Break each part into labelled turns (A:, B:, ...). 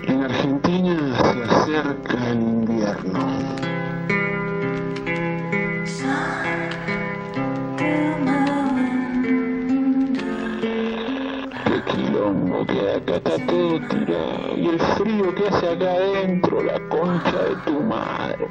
A: En Argentina se acerca el invierno. Qué quilombo que acá está todo tirado. Y el frío que hace acá adentro, la concha de tu madre.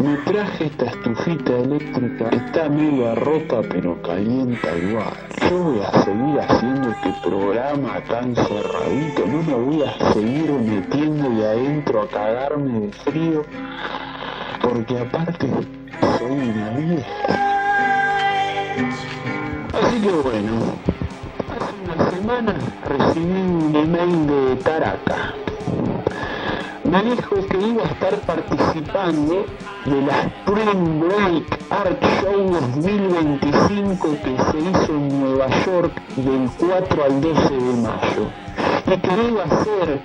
A: Me traje esta estufita eléctrica, está media rota pero calienta igual. Yo voy a seguir haciendo este programa tan cerradito, no me voy a seguir metiendo ahí adentro a cagarme de frío, porque aparte soy una vieja. Así que bueno, hace una semana recibí un email de Taraka. Me dijo que iba a estar participando de la Spring Break Art Show 2025 que se hizo en Nueva York del 4 al 12 de mayo. Y que iba a hacer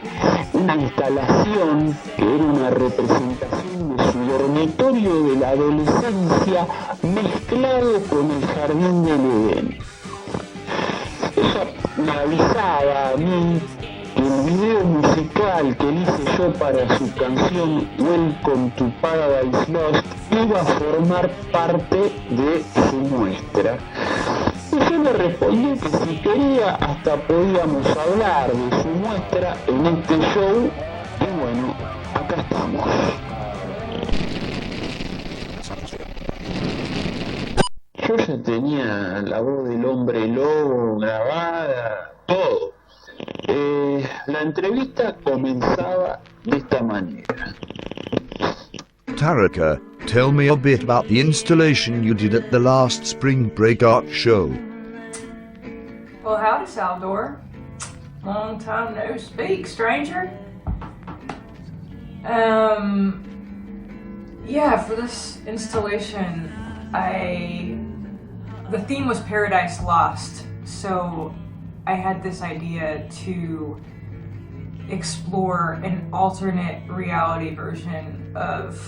A: una instalación que era una representación de su dormitorio de la adolescencia mezclado con el jardín del Edén. Ella me avisaba a mí que el video musical que hice yo para su canción Welcome to Paradise Lost iba a formar parte de su muestra. Y yo le respondí que si quería hasta podíamos hablar de su muestra en este show. Y bueno, acá estamos. Yo ya tenía la voz del hombre lobo grabada, todo. La entrevista comenzaba de esta manera.
B: Taraka, tell me a bit about the installation you did at the last Spring Break Art Show.
C: Well, howdy, Salvador. Long time no speak, stranger. Yeah, for this installation, the theme was Paradise Lost, so I had this idea to explore an alternate reality version of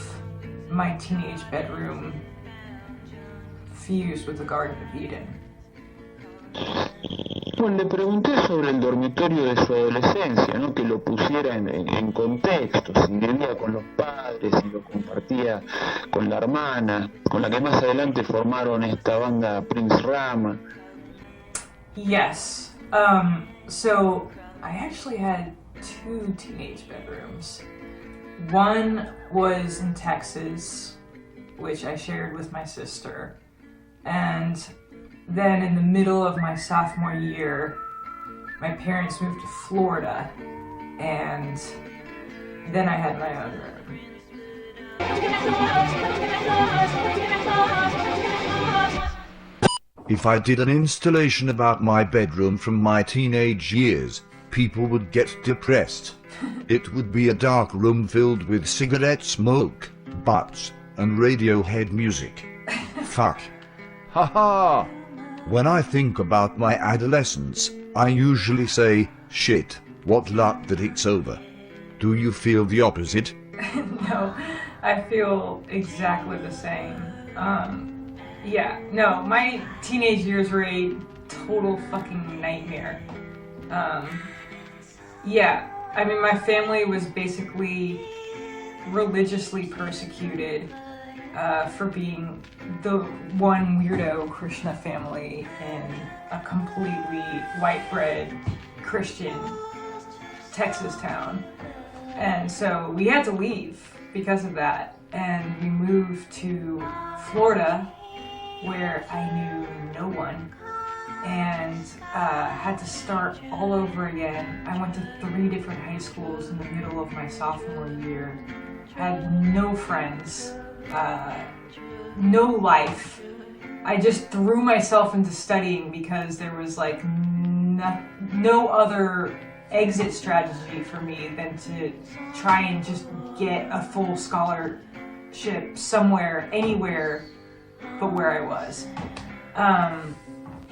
C: my teenage bedroom fused with the Garden of Eden.
A: Bueno, le pregunté sobre el dormitorio de su adolescencia, ¿no? Que lo pusiera en contexto, si vivía con los padres, si lo compartía con la hermana, con la que más adelante formaron esta banda Prince Rama.
C: Yes. So I actually had 2 teenage bedrooms. One was in Texas, which I shared with my sister. And then in the middle of my sophomore year, my parents moved to Florida, and then I had my own room.
B: If I did an installation about my bedroom from my teenage years, people would get depressed. It would be a dark room filled with cigarette smoke, butts, and Radiohead music. Fuck. Haha. When I think about my adolescence, I usually say, shit, what luck that it's over. Do you feel the opposite?
C: No, I feel exactly the same. Yeah, no, my teenage years were a total fucking nightmare. Yeah, I mean, my family was basically religiously persecuted for being the one weirdo Krishna family in a completely white bread Christian Texas town. And so we had to leave because of that. And we moved to Florida, where I knew no one, and had to start all over again. I went to 3 different high schools in the middle of my sophomore year, had no friends, no life. I just threw myself into studying because there was like no other exit strategy for me than to try and just get a full scholarship somewhere, anywhere but where I was.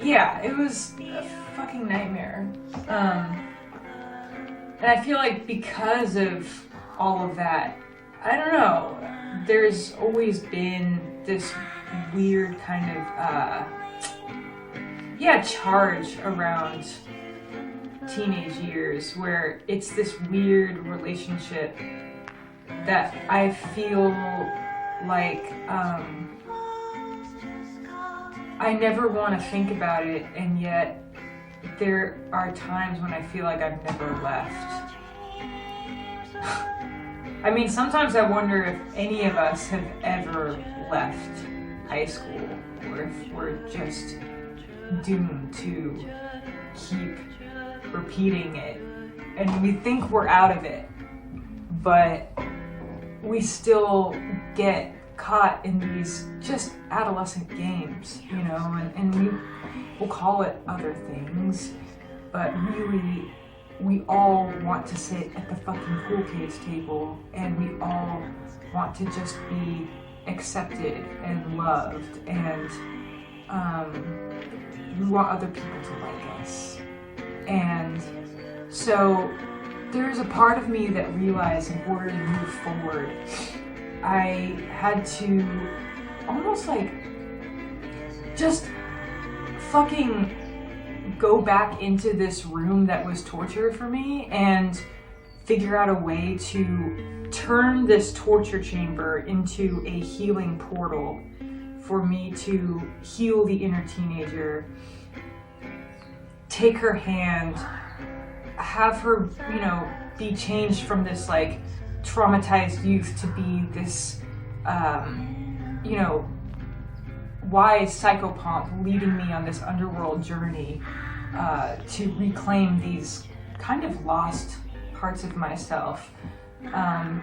C: Yeah, it was a fucking nightmare. And I feel like because of all of that, I don't know, there's always been this weird kind of charge around teenage years where it's this weird relationship that I feel like I never want to think about it, and yet there are times when I feel like I've never left. I mean, sometimes I wonder if any of us have ever left high school, or if we're just doomed to keep repeating it. And we think we're out of it, but we still get caught in these just adolescent games, you know, and we'll call it other things, but really we all want to sit at the fucking cool kids table, and we all want to just be accepted and loved, and we want other people to like us. And so there's a part of me that realized in order to move forward, I had to almost like just fucking go back into this room that was torture for me and figure out a way to turn this torture chamber into a healing portal for me to heal the inner teenager, take her hand, have her, you know, be changed from this like traumatized youth to be this, you know, wise psychopomp leading me on this underworld journey to reclaim these kind of lost parts of myself,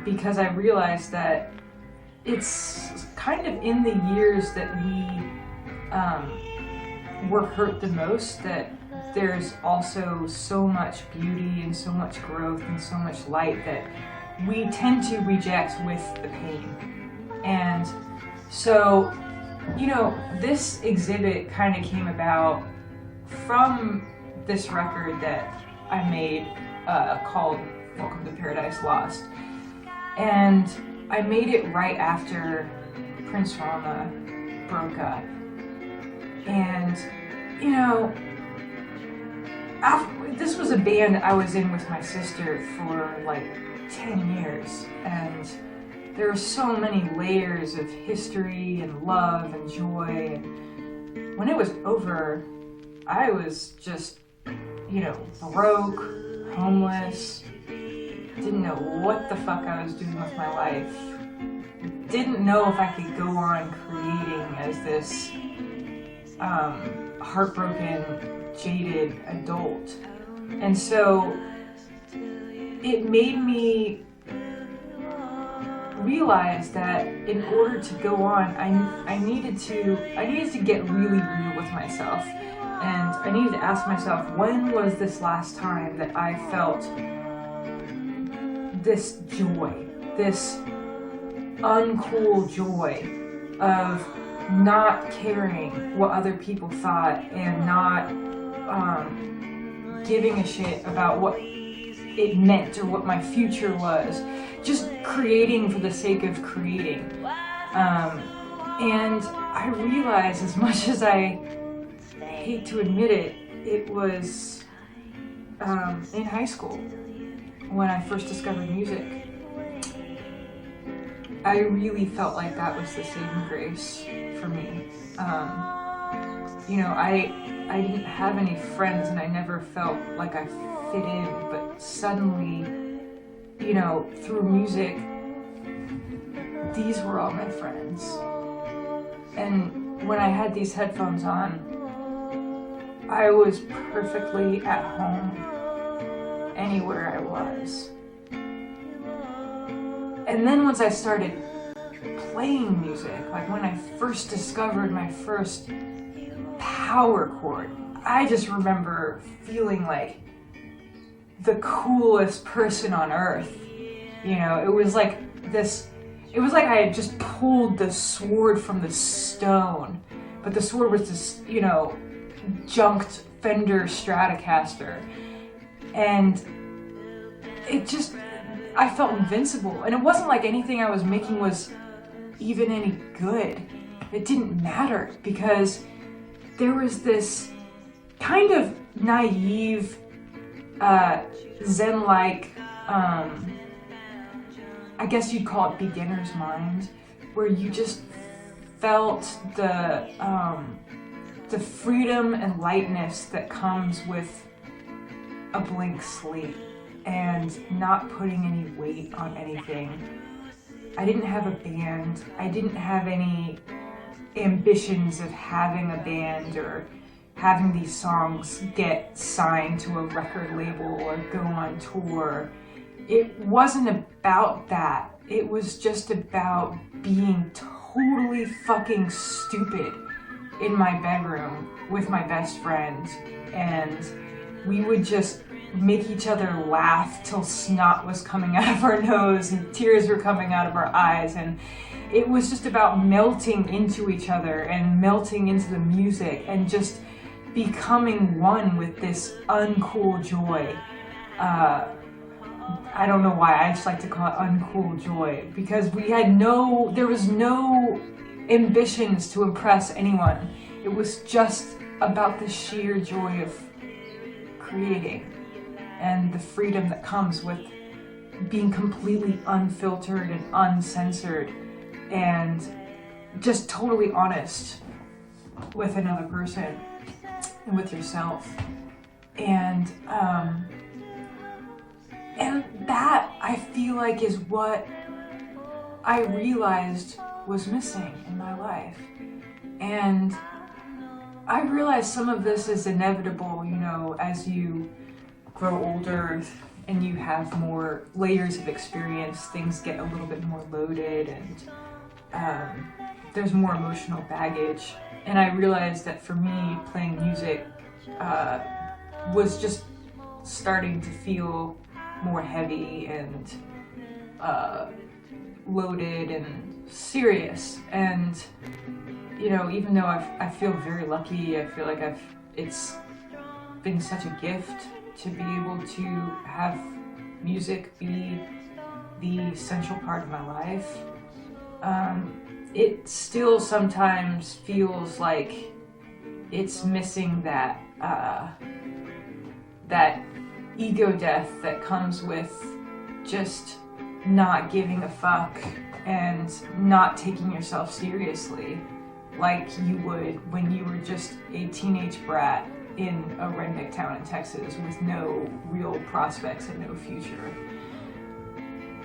C: because I realized that it's kind of in the years that we were hurt the most that there's also so much beauty and so much growth and so much light that we tend to reject with the pain. And so, you know, this exhibit kind of came about from this record that I made called Welcome to Paradise Lost. And I made it right after Prince Rama broke up. And, you know, this was a band I was in with my sister for like 10 years, and there were so many layers of history and love and joy, and when it was over, I was just, you know, broke, homeless, didn't know what the fuck I was doing with my life, didn't know if I could go on creating as this heartbroken, jaded adult. And so it made me realize that in order to go on, I needed to get really real with myself, and I needed to ask myself, when was this last time that I felt this joy, this uncool joy of not caring what other people thought and not giving a shit about what it meant or what my future was, just creating for the sake of creating. And I realized, as much as I hate to admit it, it was in high school when I first discovered music. I really felt like that was the saving grace for me. You know, I didn't have any friends, and I never felt like I fit in, but suddenly, you know, through music, these were all my friends. And when I had these headphones on, I was perfectly at home anywhere I was. And then once I started playing music, like when I first discovered my first power chord, I just remember feeling like the coolest person on earth. You know, it was like I had just pulled the sword from the stone, but the sword was this, you know, junked Fender Stratocaster. And I felt invincible. And it wasn't like anything I was making was even any good. It didn't matter, because there was this kind of naive, Zen-like, I guess you'd call it beginner's mind, where you just felt the freedom and lightness that comes with a blank slate and not putting any weight on anything. I didn't have a band. I didn't have any ambitions of having a band or having these songs get signed to a record label or go on tour. It wasn't about that. It was just about being totally fucking stupid in my bedroom with my best friend, and we would just make each other laugh till snot was coming out of our nose and tears were coming out of our eyes, and it was just about melting into each other and melting into the music and just becoming one with this uncool joy. I don't know why, I just like to call it uncool joy, because there was no ambitions to impress anyone. It was just about the sheer joy of creating and the freedom that comes with being completely unfiltered and uncensored and just totally honest with another person and with yourself. And that, I feel like, is what I realized was missing in my life. And I realized some of this is inevitable, as you grow older and you have more layers of experience, things get a little bit more loaded and there's more emotional baggage. And I realized that for me, playing music was just starting to feel more heavy and loaded and serious. And even though I feel very lucky, I feel like it's been such a gift to be able to have music be the essential part of my life. It still sometimes feels like it's missing that ego death that comes with just not giving a fuck and not taking yourself seriously like you would when you were just a teenage brat in a redneck town in Texas with no real prospects and no future.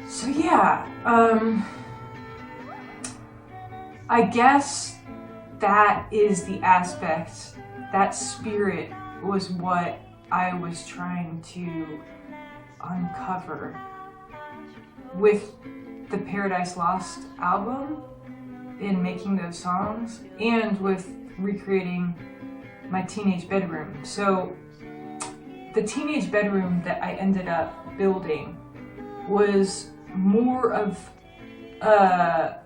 C: So yeah, I guess that is the aspect, that spirit was what I was trying to uncover with the Paradise Lost album, in making those songs, and with recreating my teenage bedroom. So the teenage bedroom that I ended up building was more of a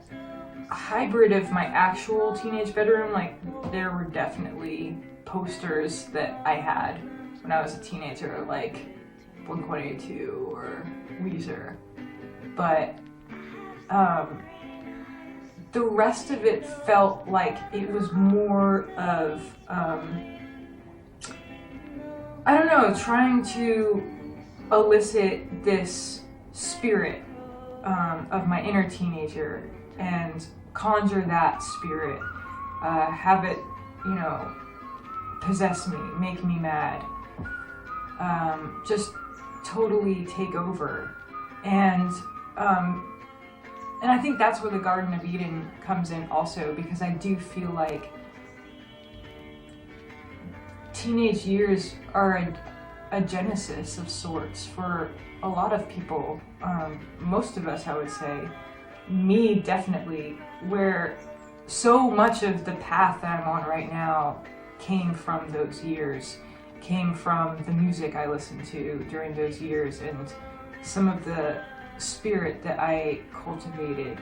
C: hybrid of my actual teenage bedroom. Like, there were definitely posters that I had when I was a teenager, like Blink-182 or Weezer, but the rest of it felt like it was more of, trying to elicit this spirit of my inner teenager and conjure that spirit, have it, possess me, make me mad, just totally take over. And I think that's where the Garden of Eden comes in also, because I do feel like teenage years are a genesis of sorts for a lot of people. Most of us, I would say, me definitely, where so much of the path that I'm on right now came from those years, came from the music I listened to during those years and some of the spirit that I cultivated.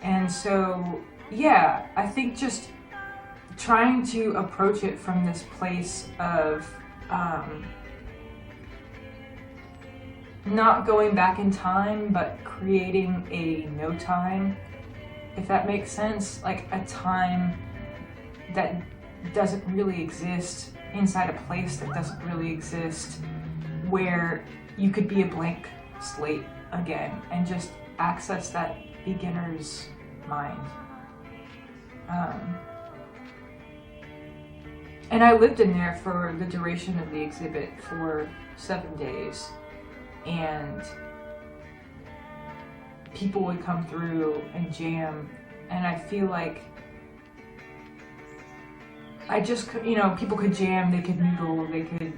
C: And so, yeah, I think just trying to approach it from this place of not going back in time, but creating a no time, if that makes sense, like a time that doesn't really exist, inside a place that doesn't really exist, where you could be a blank slate again and just access that beginner's mind. And I lived in there for the duration of the exhibit for 7 days, and people would come through and jam, and I feel like I just, people could jam, they could noodle, they could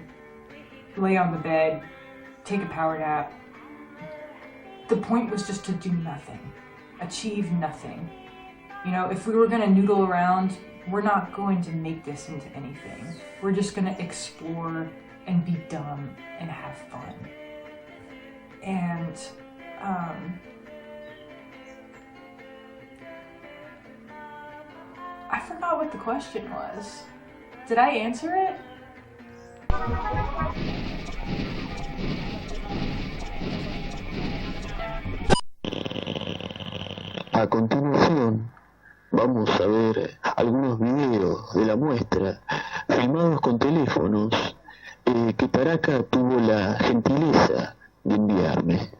C: lay on the bed, take a power nap. The point was just to do nothing, achieve nothing. If we were gonna noodle around, we're not going to make this into anything. We're just gonna explore and be dumb and have fun. And I forgot what the question was. Did I answer it?
A: A continuación, vamos a ver algunos videos de la muestra filmados con teléfonos que Taraka tuvo la gentileza de enviarme.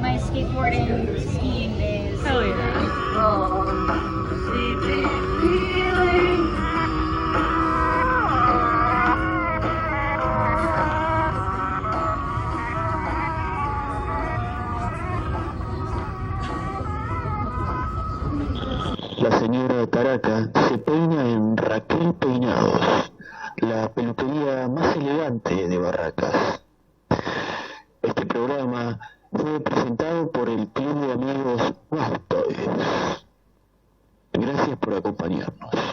D: My skateboarding, skiing days.
C: Hell yeah.
A: La señora Taraka se peina en Raquel Peinados, la peluquería más elegante de Barracas. Este programa fue presentado por el Club de Amigos Guastoides. Gracias por acompañarnos.